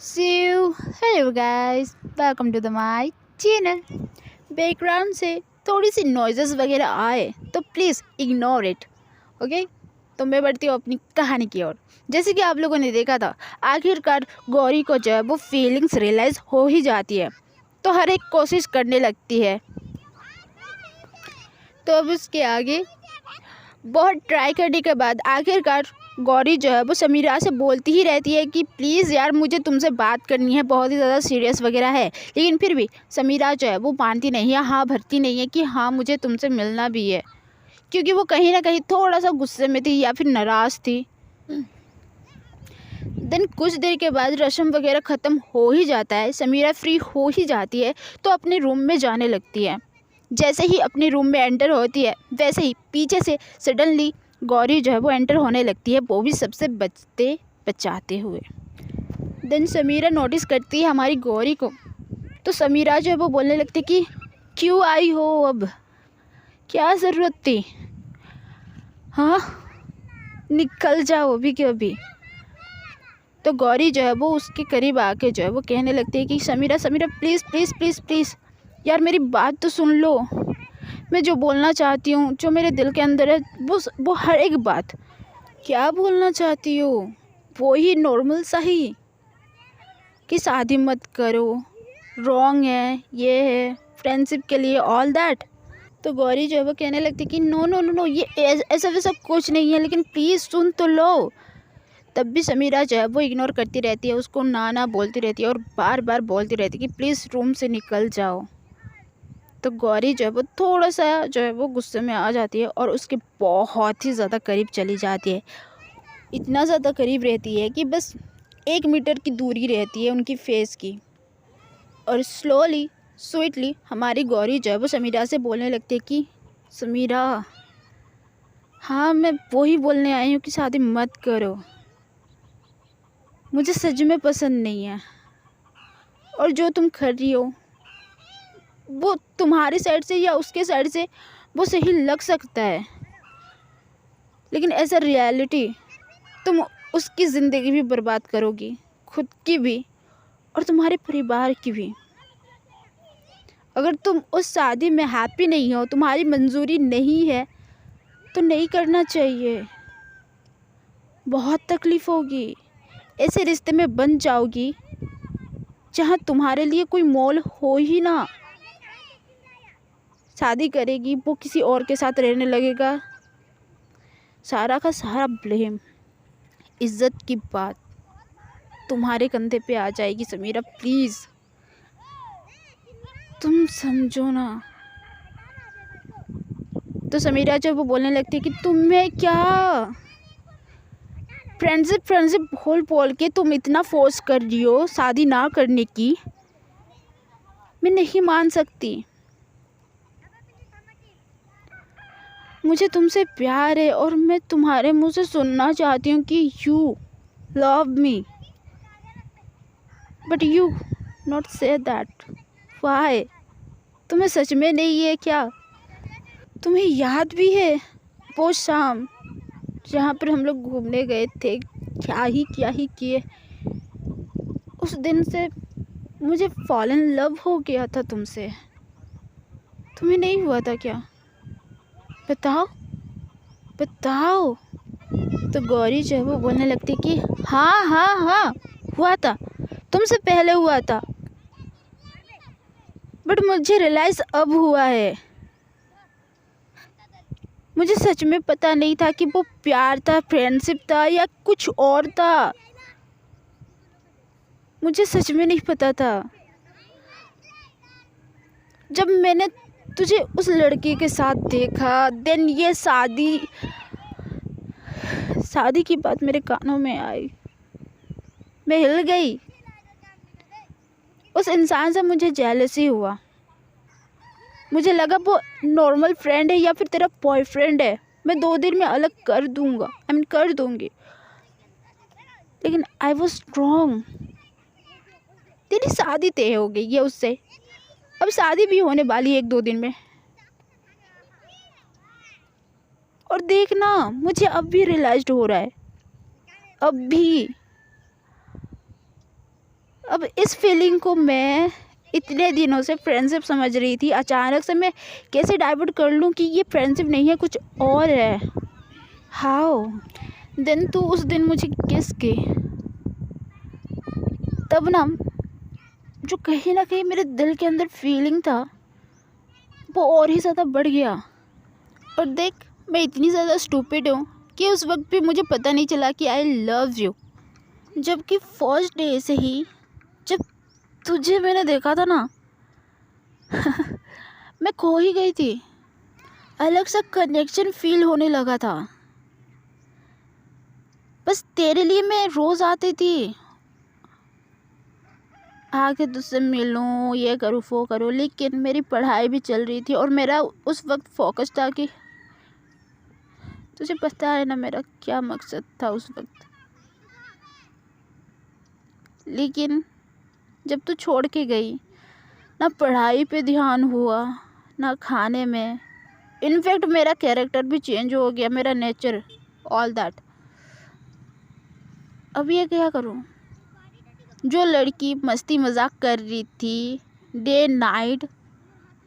So, hello guys, welcome to the my channel. Background से थोड़ी सी noises वगैरह आए तो प्लीज़ इग्नोर इट, ओके। तो मैं बढ़ती हूँ अपनी कहानी की ओर। जैसे कि आप लोगों ने देखा था, आखिरकार गौरी को जो है वो फीलिंग्स रियलाइज़ हो ही जाती है, तो हर एक कोशिश करने लगती है। तो अब उसके आगे बहुत ट्राई करने के बाद आखिरकार गौरी जो है वो समीरा से बोलती ही रहती है कि प्लीज़ यार मुझे तुमसे बात करनी है, बहुत ही ज़्यादा सीरियस वगैरह है। लेकिन फिर भी समीरा जो है वो मानती नहीं है, हाँ भरती नहीं है कि हाँ मुझे तुमसे मिलना भी है, क्योंकि वो कहीं ना कहीं थोड़ा सा गुस्से में थी या फिर नाराज़ थी। देन कुछ देर के बाद रस्म वगैरह ख़त्म हो ही जाता है, समीरा फ्री हो ही जाती है तो अपने रूम में जाने लगती है। जैसे ही अपने रूम में एंटर होती है वैसे ही पीछे से सडनली गौरी जो है वो एंटर होने लगती है, वो भी सबसे बचते बचाते हुए। देन समीरा नोटिस करती है हमारी गौरी को, तो समीरा जो है वो बोलने लगती है कि क्यों आई हो, अब क्या ज़रूरत थी, हाँ निकल जाओ अभी के अभी। तो गौरी जो है वो उसके करीब आके जो है वो कहने लगती है कि Samira Samira please please please please यार मेरी बात तो सुन लो, मैं जो बोलना चाहती हूँ, जो मेरे दिल के अंदर है, वो हर एक बात। क्या बोलना चाहती हो? वो ही नॉर्मल सा ही कि शादी मत करो, रॉन्ग है, ये है, फ्रेंडशिप के लिए ऑल दैट। तो गौरी जो है वो कहने लगती कि नो नो नो नो, ये ऐसा वैसा कुछ नहीं है, लेकिन प्लीज़ सुन तो लो। तब भी समीरा जो है वो इग्नोर करती रहती है, उसको ना ना बोलती रहती है और बार बार बोलती रहती है कि प्लीज़ रूम से निकल जाओ। तो गौरी जो है वो थोड़ा सा जो है वो गुस्से में आ जाती है और उसके बहुत ही ज़्यादा करीब चली जाती है। इतना ज़्यादा करीब रहती है कि बस 1 मीटर की दूरी रहती है उनकी फेस की। और स्लोली स्वीटली हमारी गौरी जो है वो समीरा से बोलने लगती है कि समीरा, हाँ मैं वही बोलने आई हूँ कि शादी मत करो, मुझे सच में पसंद नहीं है। और जो तुम कर रही हो वो तुम्हारी साइड से या उसके साइड से वो सही लग सकता है, लेकिन एज अ रियलिटी तुम उसकी ज़िंदगी भी बर्बाद करोगी, खुद की भी और तुम्हारे परिवार की भी। अगर तुम उस शादी में हैप्पी नहीं हो, तुम्हारी मंजूरी नहीं है, तो नहीं करना चाहिए। बहुत तकलीफ़ होगी, ऐसे रिश्ते में बन जाओगी जहाँ तुम्हारे लिए कोई मोल हो ही ना। शादी करेगी, वो किसी और के साथ रहने लगेगा, सारा का सारा ब्लेम, इज्जत की बात तुम्हारे कंधे पे आ जाएगी। समीरा प्लीज़ तुम समझो ना। तो समीरा जब वो बोलने लगती है कि तुम्हें क्या, फ्रेंडशिप फ्रेंडशिप बोल के तुम इतना फोर्स कर रही हो शादी ना करने की, मैं नहीं मान सकती। मुझे तुमसे प्यार है और मैं तुम्हारे मुंह से सुनना चाहती हूँ कि you love me, but you not say that. Why? तुम्हें सच में नहीं है क्या? तुम्हें याद भी है वो शाम जहाँ पर हम लोग घूमने गए थे, क्या ही किए। उस दिन से मुझे फॉल इन लव हो गया था तुमसे, तुम्हें नहीं हुआ था क्या? बताओ बताओ। तो गौरी जो है वो बोलने लगती कि हाँ हाँ हाँ हुआ था, तुमसे पहले हुआ था, बट मुझे रियलाइज़ अब हुआ है। मुझे सच में पता नहीं था कि वो प्यार था, फ्रेंडशिप था या कुछ और था। मुझे सच में नहीं पता था। जब मैंने तुझे उस लड़के के साथ देखा, देन ये शादी की बात मेरे कानों में आई, मैं हिल गई। उस इंसान से मुझे जेलसी हुआ, मुझे लगा वो नॉर्मल फ्रेंड है या फिर तेरा बॉयफ्रेंड है, मैं 2 दिन में अलग कर दूंगा, कर दूंगी। लेकिन आई वॉज स्ट्रॉन्ग। तेरी शादी तय हो गई है उससे, अब शादी भी होने वाली है 1-2 दिन में। और देखना, मुझे अब भी रियलाइज्ड हो रहा है, अब भी अब इस फीलिंग को मैं इतने दिनों से फ्रेंडशिप समझ रही थी, अचानक से मैं कैसे डाइवर्ट कर लूँ कि ये फ्रेंडशिप नहीं है, कुछ और है। हाउ देन तू उस दिन मुझे किस की, तब ना जो कहीं ना कहीं मेरे दिल के अंदर फीलिंग था वो और ही ज़्यादा बढ़ गया। और देख, मैं इतनी ज़्यादा स्टूपिड हूँ कि उस वक्त भी मुझे पता नहीं चला कि आई लव यू, जबकि फर्स्ट डे से ही जब तुझे मैंने देखा था ना मैं खो ही गई थी। अलग सा कनेक्शन फील होने लगा था। बस तेरे लिए मैं रोज़ आती थी, आके तुझसे मिलूँ, ये करूँ वो करूँ, लेकिन मेरी पढ़ाई भी चल रही थी और मेरा उस वक्त फोकस था कि तुझे पता है ना मेरा क्या मकसद था उस वक्त। लेकिन जब तू छोड़ के गई, ना पढ़ाई पे ध्यान हुआ ना खाने में, इनफैक्ट मेरा कैरेक्टर भी चेंज हो गया, मेरा नेचर, ऑल दैट। अब ये क्या करूँ? जो लड़की मस्ती मजाक कर रही थी डे नाइट,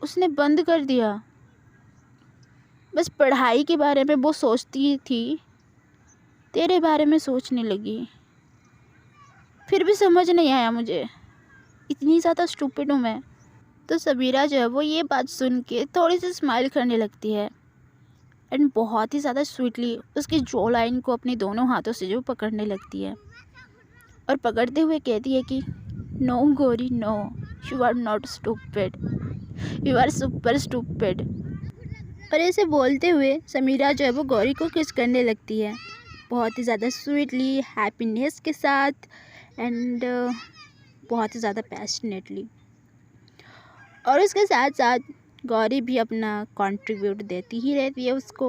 उसने बंद कर दिया। बस पढ़ाई के बारे में वो सोचती थी, तेरे बारे में सोचने लगी। फिर भी समझ नहीं आया मुझे, इतनी ज़्यादा स्टूपिड हूँ मैं। तो सबीरा जो है वो ये बात सुन के थोड़ी सी स्माइल करने लगती है एंड बहुत ही ज़्यादा स्वीटली उसकी जो लाइन को अपने दोनों हाथों से जो पकड़ने लगती है और पकड़ते हुए कहती है कि no Gauri no, you are not stupid, you are super stupid. और ऐसे बोलते हुए समीरा जो है वो गौरी को किस करने लगती है, बहुत ही ज़्यादा स्वीटली, हैप्पीनेस के साथ एंड बहुत ही ज़्यादा पैशनेटली। और उसके साथ साथ गौरी भी अपना कंट्रीब्यूट देती ही रहती है उसको।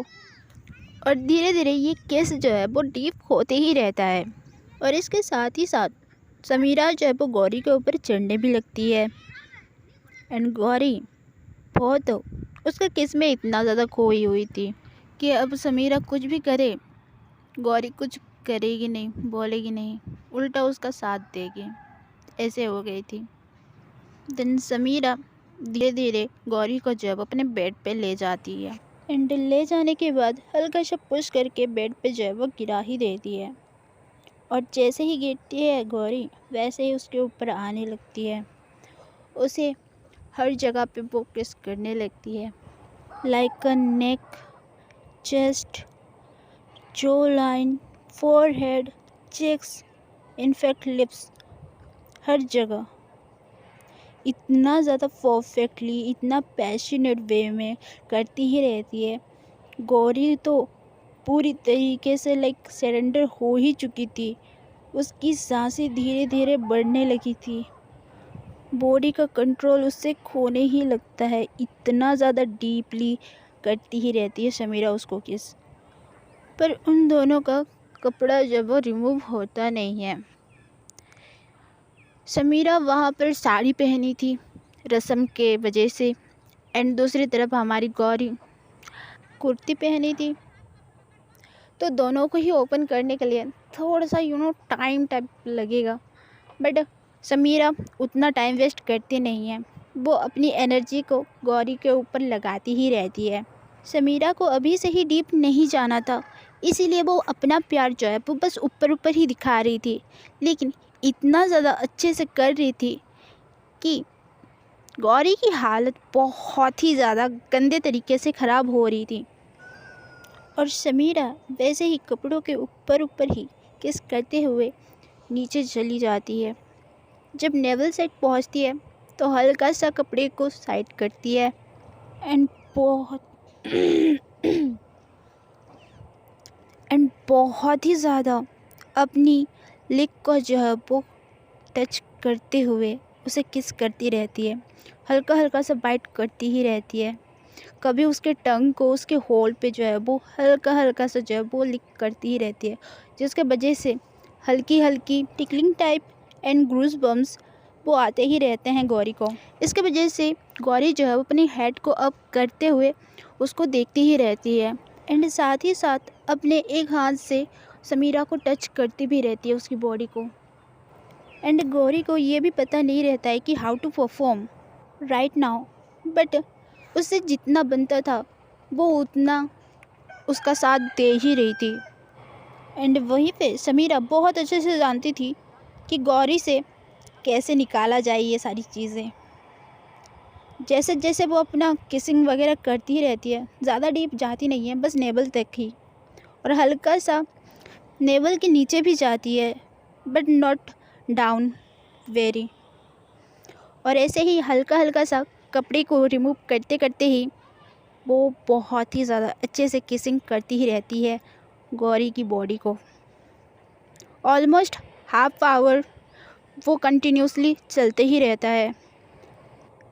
और धीरे धीरे ये किस जो है वो डीप होते ही रहता है। और इसके साथ ही साथ समीरा जो है वो गौरी के ऊपर चढ़ने भी लगती है एंड गौरी बहुत उसका किस में इतना ज़्यादा खोई हुई थी कि अब समीरा कुछ भी करे, गौरी कुछ करेगी नहीं, बोलेगी नहीं, उल्टा उसका साथ देगी, ऐसे हो गई थी। दिन समीरा धीरे धीरे गौरी को जब अपने बेड पे ले जाती है एंड ले जाने के बाद हल्का सा पुश करके बेड पे जो है वो गिरा ही देती है। और जैसे ही गिरती है गौरी, वैसे ही उसके ऊपर आने लगती है, उसे हर जगह पे वो किस करने लगती है, like a neck, chest, jawline, forehead, cheeks, in fact lips, हर जगह इतना ज़्यादा परफेक्टली, इतना पैशनेट वे में करती ही रहती है। गौरी तो पूरी तरीके से लाइक सरेंडर हो ही चुकी थी, उसकी सांसें धीरे धीरे बढ़ने लगी थी, बॉडी का कंट्रोल उससे खोने ही लगता है, इतना ज़्यादा डीपली करती ही रहती है समीरा उसको किस। पर उन दोनों का कपड़ा जब वो रिमूव होता नहीं है। समीरा वहाँ पर साड़ी पहनी थी रस्म के वजह से एंड दूसरी तरफ हमारी गौरी कुर्ती पहनी थी, तो दोनों को ही ओपन करने के लिए थोड़ा सा टाइम लगेगा। बट समीरा उतना टाइम वेस्ट करती नहीं है, वो अपनी एनर्जी को गौरी के ऊपर लगाती ही रहती है। समीरा को अभी से ही डीप नहीं जाना था, इसीलिए वो अपना प्यार जो है वो बस ऊपर ऊपर ही दिखा रही थी, लेकिन इतना ज़्यादा अच्छे से कर रही थी कि गौरी की हालत बहुत ही ज़्यादा गंदे तरीके से ख़राब हो रही थी। और समीरा वैसे ही कपड़ों के ऊपर ऊपर ही किस करते हुए नीचे चली जाती है। जब नेवल साइड पहुंचती है तो हल्का सा कपड़े को साइड करती है एंड बहुत ही ज़्यादा अपनी लिप को जो है वो टच करते हुए उसे किस करती रहती है, हल्का हल्का सा बाइट करती ही रहती है। कभी उसके टंग को उसके होल पे जो है वो हल्का हल्का सा जो है वो लिक करती ही रहती है, जिसके वजह से हल्की हल्की टिकलिंग टाइप एंड ग्रूज बम्स वो आते ही रहते हैं गौरी को। इसके वजह से गौरी जो है वो अपनी हेड को अप करते हुए उसको देखती ही रहती है एंड साथ ही साथ अपने एक हाथ से समीरा को टच करती भी रहती है उसकी बॉडी को। एंड गौरी को ये भी पता नहीं रहता है कि how to perform right now, but उससे जितना बनता था वो उतना उसका साथ दे ही रही थी। एंड वहीं पे समीरा बहुत अच्छे से जानती थी कि गौरी से कैसे निकाला जाए ये सारी चीज़ें। जैसे जैसे वो अपना किसिंग वगैरह करती ही रहती है, ज़्यादा डीप जाती नहीं है, बस नेवल तक ही, और हल्का सा नेवल के नीचे भी जाती है, बट नॉट डाउन वेरी। और ऐसे ही हल्का हल्का सा कपड़े को रिमूव करते करते ही वो बहुत ही ज़्यादा अच्छे से किसिंग करती ही रहती है गौरी की बॉडी को। ऑलमोस्ट हाफ आवर वो कंटिन्यूसली चलते ही रहता है।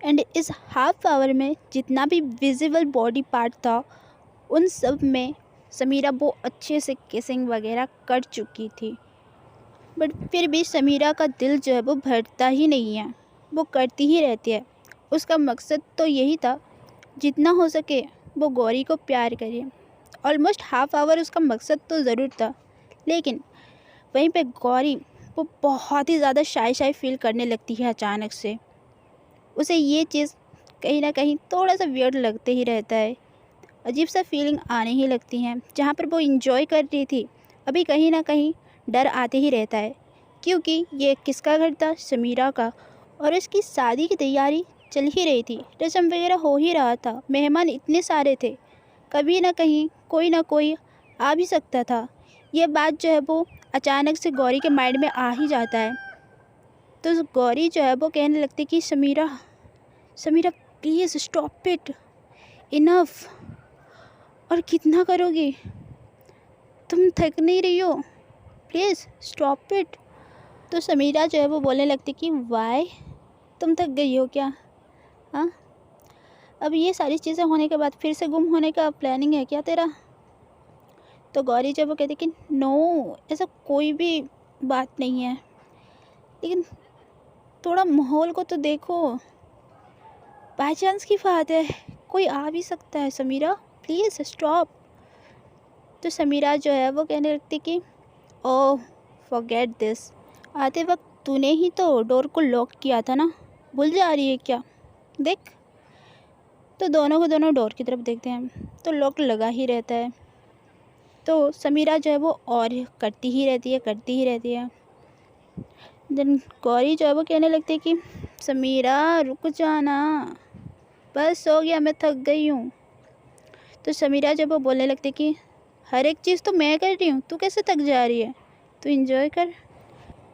एंड इस हाफ आवर में जितना भी विजिबल बॉडी पार्ट था उन सब में समीरा वो अच्छे से किसिंग वगैरह कर चुकी थी, बट फिर भी समीरा का दिल जो है वो भरता ही नहीं है, वो करती ही रहती है। उसका मकसद तो यही था जितना हो सके वो गौरी को प्यार करे। ऑलमोस्ट हाफ आवर उसका मकसद तो ज़रूर था, लेकिन वहीं पे गौरी वो बहुत ही ज़्यादा शाय फील करने लगती है अचानक से। उसे ये चीज़ कहीं ना कहीं थोड़ा सा वियर्ड लगते ही रहता है, अजीब सा फीलिंग आने ही लगती हैं। जहाँ पर वो इंजॉय कर रही थी अभी कहीं ना कहीं डर आते ही रहता है, क्योंकि ये किसका घर था? समीरा का। और इसकी शादी की तैयारी चल ही रही थी, रस्म वगैरह हो ही रहा था, मेहमान इतने सारे थे, कभी ना कहीं कोई ना कोई आ भी सकता था। ये बात जो है वो अचानक से गौरी के माइंड में आ ही जाता है। तो गौरी जो है वो कहने लगती कि Samira Samira please stop it, enough. और कितना करोगी? तुम थक नहीं रही हो? Please stop it. तो समीरा जो है वो बोलने लगती कि वाई, तुम थक गई हो क्या? हाँ, अब ये सारी चीज़ें होने के बाद फिर से गुम होने का प्लानिंग है क्या तेरा? तो गौरी जब वो कहती कि नो, ऐसा कोई भी बात नहीं है, लेकिन थोड़ा माहौल को तो देखो, बाई चांस की बात है, कोई आ भी सकता है। Samira please stop. तो समीरा जो है वो कहने लगती कि ओह फॉरगेट दिस, आते वक्त तूने ही तो डोर को लॉक किया था ना, भूल जा रही है क्या? देख। तो दोनों को दोनों डोर की तरफ देखते हैं तो लॉक लगा ही रहता है। तो समीरा जो है वो और करती ही रहती है। देन गौरी जो है वो कहने लगती है कि समीरा रुक जाना, बस हो गया, मैं थक गई हूँ। तो समीरा जब वो बोलने लगती कि हर एक चीज़ तो मैं कर रही हूँ, तू कैसे थक जा रही है, तू एंजॉय कर।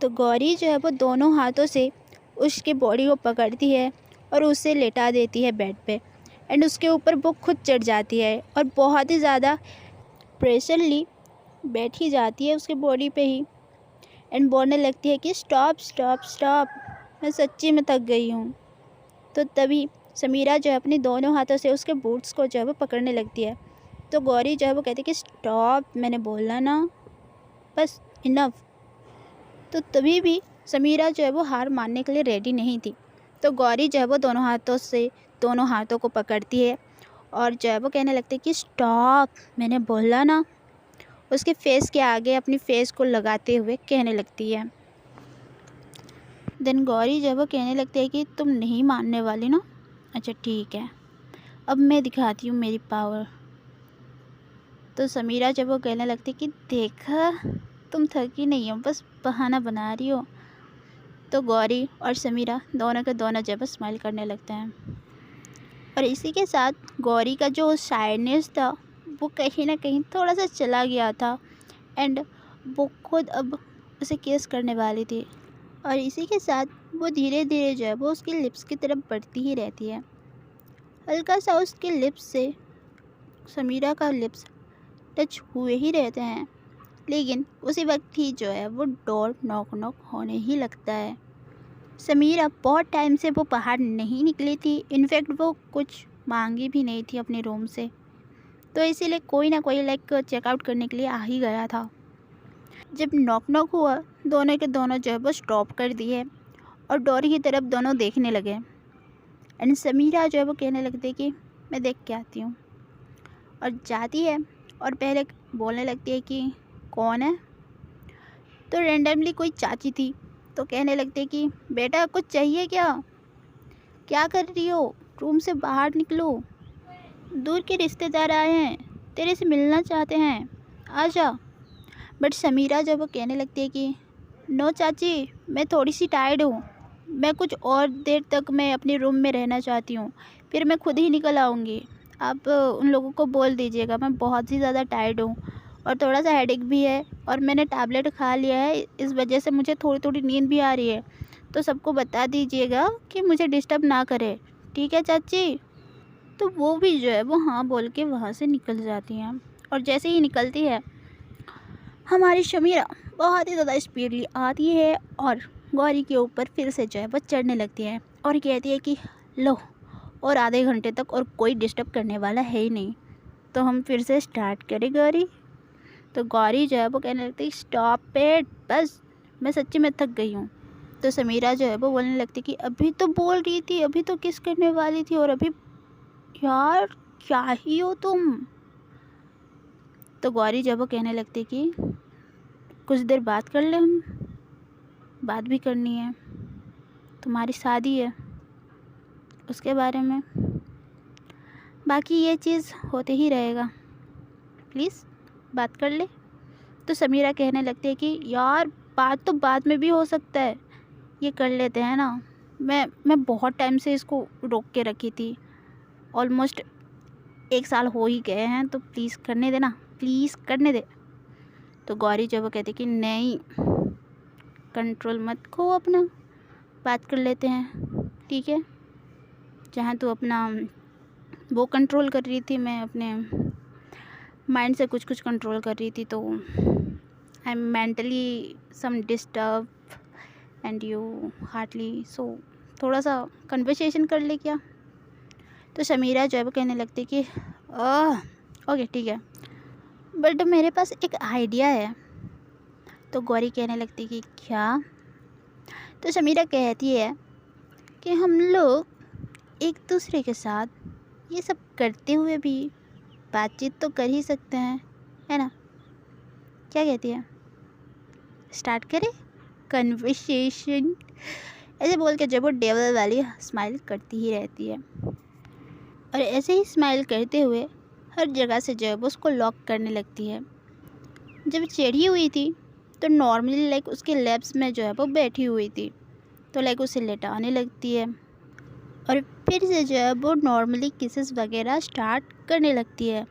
तो गौरी जो है वो दोनों हाथों से उसकी बॉडी को पकड़ती है और उसे लेटा देती है बेड पे, एंड उसके ऊपर वो खुद चढ़ जाती है और बहुत ही ज़्यादा प्रेशरली बैठ ही जाती है उसके बॉडी पे ही, एंड बोलने लगती है कि स्टॉप स्टॉप स्टॉप, मैं सच्ची में थक गई हूँ। तो तभी समीरा जो है अपने दोनों हाथों से उसके बूट्स को जो है वो पकड़ने लगती है। तो गौरी जो है वो कहती है कि स्टॉप, मैंने बोला ना, बस इनफ। तो तभी भी समीरा जो है वो हार मानने के लिए रेडी नहीं थी। तो गौरी जो है वो दोनों हाथों को पकड़ती है और जो है वो कहने लगती है कि स्टॉप, मैंने बोला ना। उसके फेस के आगे अपनी फेस को लगाते हुए कहने लगती है। देन गौरी जो है वो कहने लगती है कि तुम नहीं मानने वाली ना, अच्छा ठीक है, अब मैं दिखाती हूँ मेरी पावर। तो समीरा जब वो कहने लगती कि देखा, तुम थकी नहीं हो, बस बहाना बना रही हो। तो गौरी और समीरा दोनों के दोनों जब स्माइल करने लगते हैं, और इसी के साथ गौरी का जो शायरनेस था वो कहीं ना कहीं थोड़ा सा चला गया था, एंड वो खुद अब उसे किस करने वाली थी। और इसी के साथ वो धीरे धीरे जो है वो उसकी लिप्स की तरफ बढ़ती ही रहती है। हल्का सा उसके लिप्स से समीरा का लिप्स टच हुए ही रहते हैं, लेकिन उसी वक्त ही जो है वो डोर नॉक होने ही लगता है। समीरा बहुत टाइम से वो बाहर नहीं निकली थी, इनफैक्ट वो कुछ मांगी भी नहीं थी अपने रूम से, तो इसीलिए कोई ना कोई चेकआउट करने के लिए आ ही गया था। जब नॉक हुआ, दोनों के दोनों जो है वो स्टॉप कर दिए और डोर की तरफ दोनों देखने लगे, एंड समीरा जो है वो कहने लगती है कि मैं देख के आती हूँ, और जाती है और पहले बोलने लगती है कि कौन है। तो रेंडमली कोई चाची थी तो कहने लगती है कि बेटा कुछ चाहिए क्या कर रही हो, रूम से बाहर निकलो, दूर के रिश्तेदार आए हैं, तेरे से मिलना चाहते हैं, आ जा। बट समीरा जब वो कहने लगती है कि नो चाची, मैं थोड़ी सी टायर्ड हूँ, मैं कुछ और देर तक मैं अपने रूम में रहना चाहती हूँ, फिर मैं खुद ही निकल आऊँगी। आप उन लोगों को बोल दीजिएगा, मैं बहुत ही ज़्यादा टायर्ड हूँ और थोड़ा सा हेडेक भी है और मैंने टैबलेट खा लिया है, इस वजह से मुझे थोड़ी थोड़ी नींद भी आ रही है, तो सबको बता दीजिएगा कि मुझे डिस्टर्ब ना करे, ठीक है चाची। तो वो भी जो है वो हाँ बोल के वहाँ से निकल जाती हैं। और जैसे ही निकलती है, हमारी शमीरा बहुत ही ज़्यादा स्पीडली आती है और गौरी के ऊपर फिर से जो है वो चढ़ने लगती है और कहती है कि लो, और आधे घंटे तक और कोई डिस्टर्ब करने वाला है ही नहीं, तो हम फिर से स्टार्ट करें गौरी। तो गौरी जो है वो कहने लगती है स्टॉप इट, बस मैं सच्ची में थक गई हूँ। तो समीरा जो है वो बोलने लगती कि अभी तो बोल रही थी, अभी तो किस करने वाली थी, और अभी यार क्या ही हो तुम। तो गौरी जब वो कहने लगती कि कुछ देर बात कर ले, हम बात भी करनी है, तुम्हारी शादी है उसके बारे में, बाकी ये चीज़ होते ही रहेगा, प्लीज़ बात कर ले। तो समीरा कहने लगती है कि यार बात तो बाद में भी हो सकता है, ये कर लेते हैं ना, मैं बहुत टाइम से इसको रोक के रखी थी, ऑलमोस्ट 1 साल हो ही गए हैं, तो प्लीज़ करने दे ना, प्लीज़ करने दे। तो गौरी जब वो कहती कि नहीं, कंट्रोल मत खो अपना, बात कर लेते हैं, ठीक है। जहाँ तू अपना वो कंट्रोल कर रही थी, मैं अपने माइंड से कुछ कुछ कंट्रोल कर रही थी, तो I am mentally some disturb and you hardly, so थोड़ा सा कन्वर्सेशन कर ले क्या। तो शमीरा जो है वो कहने लगती कि ओके ठीक है, बट मेरे पास एक आइडिया है। तो गौरी कहने लगती कि क्या। तो शमीरा कहती है कि हम लोग एक दूसरे के साथ ये सब करते हुए भी बातचीत तो कर ही सकते हैं, है ना, क्या कहती है, स्टार्ट करें कन्वर्सेशन। ऐसे बोल के जब वो डेवल वाली स्माइल करती ही रहती है और ऐसे ही स्माइल करते हुए हर जगह से जो है वो उसको लॉक करने लगती है। जब चढ़ी हुई थी तो नॉर्मली लाइक उसके लैब्स में जो है वो बैठी हुई थी, तो लाइक उसे लेटाने लगती है और फिर से जो है वो नॉर्मली किसेस वगैरह स्टार्ट करने लगती है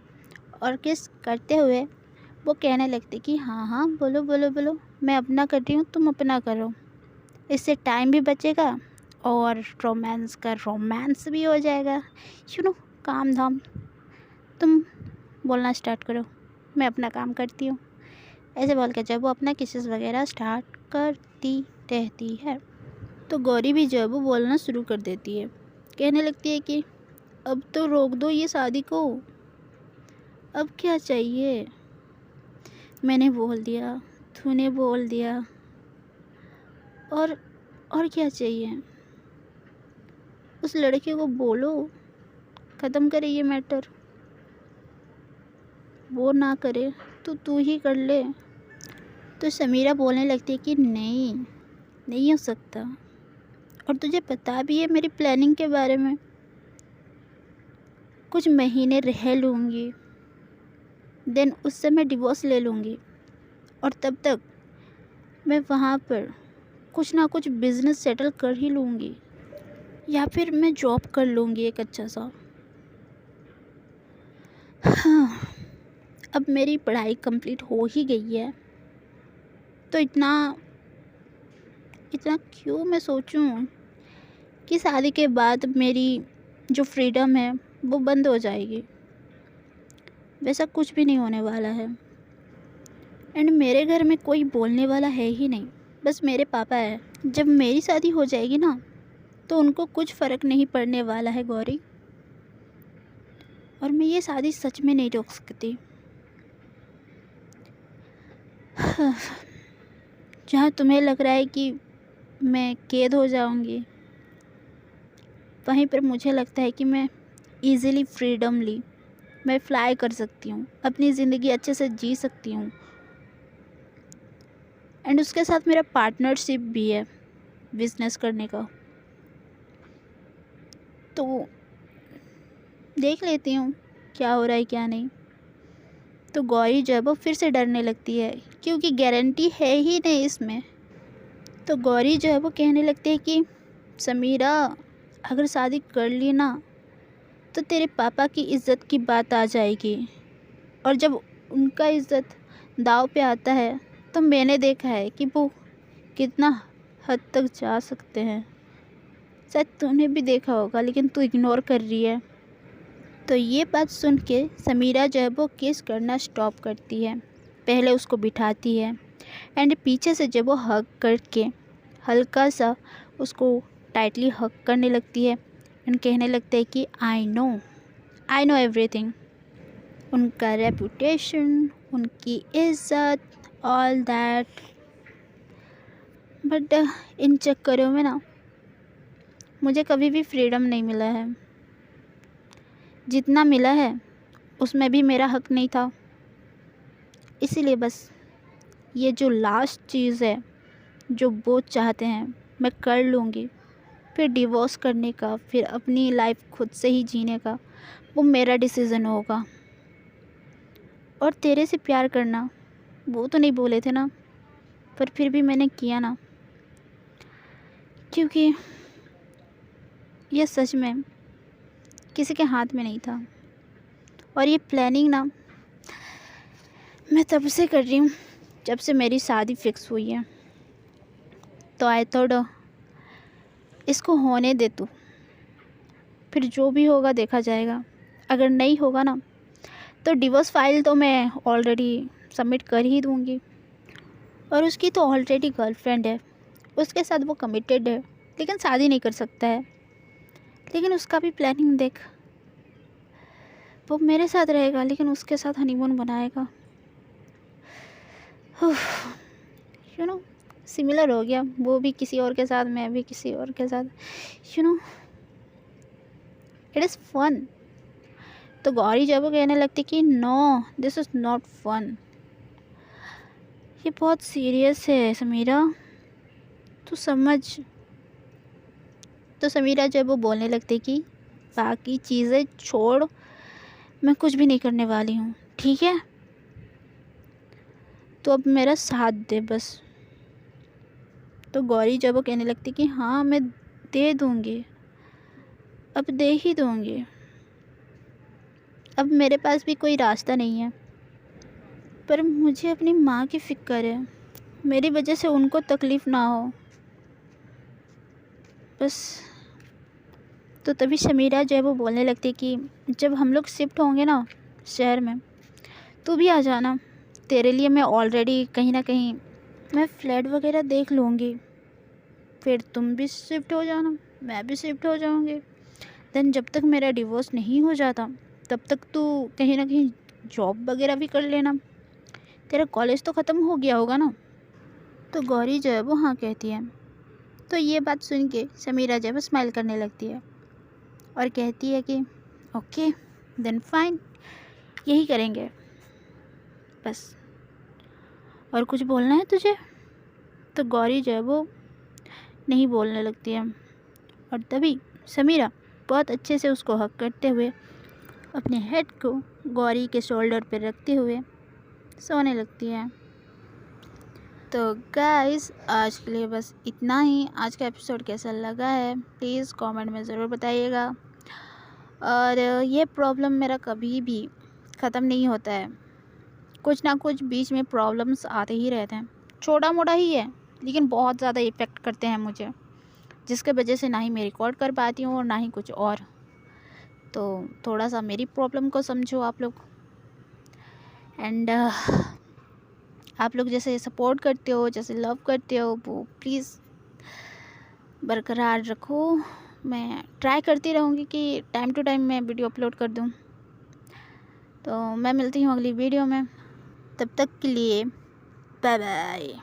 और किस करते हुए वो कहने लगती कि हाँ हाँ बोलो बोलो बोलो, मैं अपना कर रही हूँ, तुम अपना करो, इससे टाइम भी बचेगा और रोमांस का रोमांस भी हो जाएगा, काम धाम, तुम बोलना स्टार्ट करो, मैं अपना काम करती हूँ। ऐसे बोल के जब वो अपना किसेस वगैरह स्टार्ट करती रहती है तो गौरी भी जब वो बोलना शुरू कर देती है, कहने लगती है कि अब तो रोक दो ये शादी को, अब क्या चाहिए, मैंने बोल दिया, तूने बोल दिया, और क्या चाहिए, उस लड़के को बोलो ख़त्म करे ये मैटर, वो ना करे तो तू ही कर ले। तो समीरा बोलने लगती है कि नहीं हो सकता, और तुझे पता भी है मेरी प्लानिंग के बारे में, कुछ महीने रह लूँगी, देन उससे मैं डिवोर्स ले लूँगी और तब तक मैं वहाँ पर कुछ ना कुछ बिज़नेस सेटल कर ही लूँगी या फिर मैं जॉब कर लूँगी एक अच्छा सा। हाँ, अब मेरी पढ़ाई कंप्लीट हो ही गई है, तो इतना क्यों मैं सोचूं कि शादी के बाद मेरी जो फ्रीडम है वो बंद हो जाएगी। वैसा कुछ भी नहीं होने वाला है एंड मेरे घर में कोई बोलने वाला है ही नहीं, बस मेरे पापा है। जब मेरी शादी हो जाएगी ना तो उनको कुछ फ़र्क नहीं पड़ने वाला है गौरी, और मैं ये शादी सच में नहीं रोक सकती। जहाँ तुम्हें लग रहा है कि मैं कैद हो जाऊंगी, वहीं पर मुझे लगता है कि मैं इजीली फ्रीडमली मैं फ्लाई कर सकती हूँ, अपनी ज़िंदगी अच्छे से जी सकती हूँ एंड उसके साथ मेरा पार्टनरशिप भी है। बिजनेस करने का। तो देख लेती हूँ क्या हो रहा है क्या नहीं। तो गौरी जो है वो फिर से डरने लगती है, क्योंकि गारंटी है ही नहीं इसमें। तो गौरी जो है वो कहने लगती है कि समीरा, अगर शादी कर ली ना तो तेरे पापा की इज़्ज़त की बात आ जाएगी, और जब उनका इज़्ज़त दाव पे आता है तो मैंने देखा है कि वो कितना हद तक जा सकते हैं। शायद तूने भी देखा होगा, लेकिन तू इग्नोर कर रही है। तो ये बात सुन के समीरा जो है वो किस करना स्टॉप करती है। पहले उसको बिठाती है एंड पीछे से जब वो हग करके हल्का सा उसको टाइटली हग करने लगती है एंड कहने लगता है कि आई नो एवरीथिंग। उनका रेपुटेशन, उनकी इज़्ज़त, ऑल दैट। बट इन चक्करों में ना मुझे कभी भी फ्रीडम नहीं मिला है। जितना मिला है उसमें भी मेरा हक नहीं था। इसीलिए बस ये जो लास्ट चीज़ है जो वो चाहते हैं मैं कर लूँगी। फिर डिवोर्स करने का, फिर अपनी लाइफ खुद से ही जीने का, वो मेरा डिसीज़न होगा। और तेरे से प्यार करना वो तो नहीं बोले थे ना, पर फिर भी मैंने किया ना, क्योंकि ये सच में किसी के हाथ में नहीं था। और ये प्लानिंग ना मैं तब से कर रही हूँ जब से मेरी शादी फिक्स हुई है। तो आई थॉट इसको होने दे तू, फिर जो भी होगा देखा जाएगा। अगर नहीं होगा ना तो डिवोर्स फाइल तो मैं ऑलरेडी सबमिट कर ही दूँगी। और उसकी तो ऑलरेडी गर्लफ्रेंड है, उसके साथ वो कमिटेड है, लेकिन शादी नहीं कर सकता है। लेकिन उसका भी प्लानिंग देख, वो मेरे साथ रहेगा लेकिन उसके साथ हनीमून बनाएगा। यू नो सिमिलर हो गया, वो भी किसी और के साथ, मैं भी किसी और के साथ। You know it is fun. तो गौरी जब वो कहने लगती कि no this is not fun, ये बहुत सीरियस है समीरा, तू समझ। तो समीरा जब वो बोलने लगती कि बाकी चीज़ें छोड़, मैं कुछ भी नहीं करने वाली हूँ, ठीक है, तो अब मेरा साथ दे बस। तो गौरी जब वो कहने लगती कि हाँ मैं दे दूँगी, अब दे ही दूँगी, अब मेरे पास भी कोई रास्ता नहीं है। पर मुझे अपनी माँ की फ़िक्र है, मेरी वजह से उनको तकलीफ़ ना हो बस। तो तभी समीरा जो है वो बोलने लगती कि जब हम लोग शिफ्ट होंगे ना शहर में, तू भी आ जाना, तेरे लिए मैं ऑलरेडी कहीं ना कहीं मैं फ्लैट वगैरह देख लूँगी। फिर तुम भी शिफ्ट हो जाना, मैं भी शिफ्ट हो जाऊँगी। देन जब तक मेरा डिवोर्स नहीं हो जाता तब तक तू कहीं ना कहीं जॉब वगैरह भी कर लेना, तेरा कॉलेज तो ख़त्म हो गया होगा ना। तो गौरी जो है वो हाँ कहती है। तो ये बात सुन के समीरा जो है वो स्माइल करने लगती है और कहती है कि ओके देन फाइन, यही करेंगे बस। और कुछ बोलना है तुझे? तो गौरी जो है वो नहीं बोलने लगती है। और तभी समीरा बहुत अच्छे से उसको हक करते हुए अपने हेड को गौरी के शोल्डर पर रखते हुए सोने लगती है। तो गाइस आज के लिए बस इतना ही। आज का एपिसोड कैसा लगा है प्लीज़ कमेंट में ज़रूर बताइएगा। और ये प्रॉब्लम मेरा कभी भी ख़त्म नहीं होता है, कुछ ना कुछ बीच में प्रॉब्लम्स आते ही रहते हैं। छोटा मोटा ही है लेकिन बहुत ज़्यादा इफ़ेक्ट करते हैं मुझे, जिसके वजह से ना ही मैं रिकॉर्ड कर पाती हूँ और ना ही कुछ और। तो थोड़ा सा मेरी प्रॉब्लम को समझो आप लोग। एंड आप लोग जैसे सपोर्ट करते हो, जैसे लव करते हो, वो प्लीज़ बरकरार रखो। मैं ट्राई करती रहूँगी कि टाइम टू टाइम मैं वीडियो अपलोड कर दूँ। तो मैं मिलती हूँ अगली वीडियो में, तब तक के लिए बाय बाय।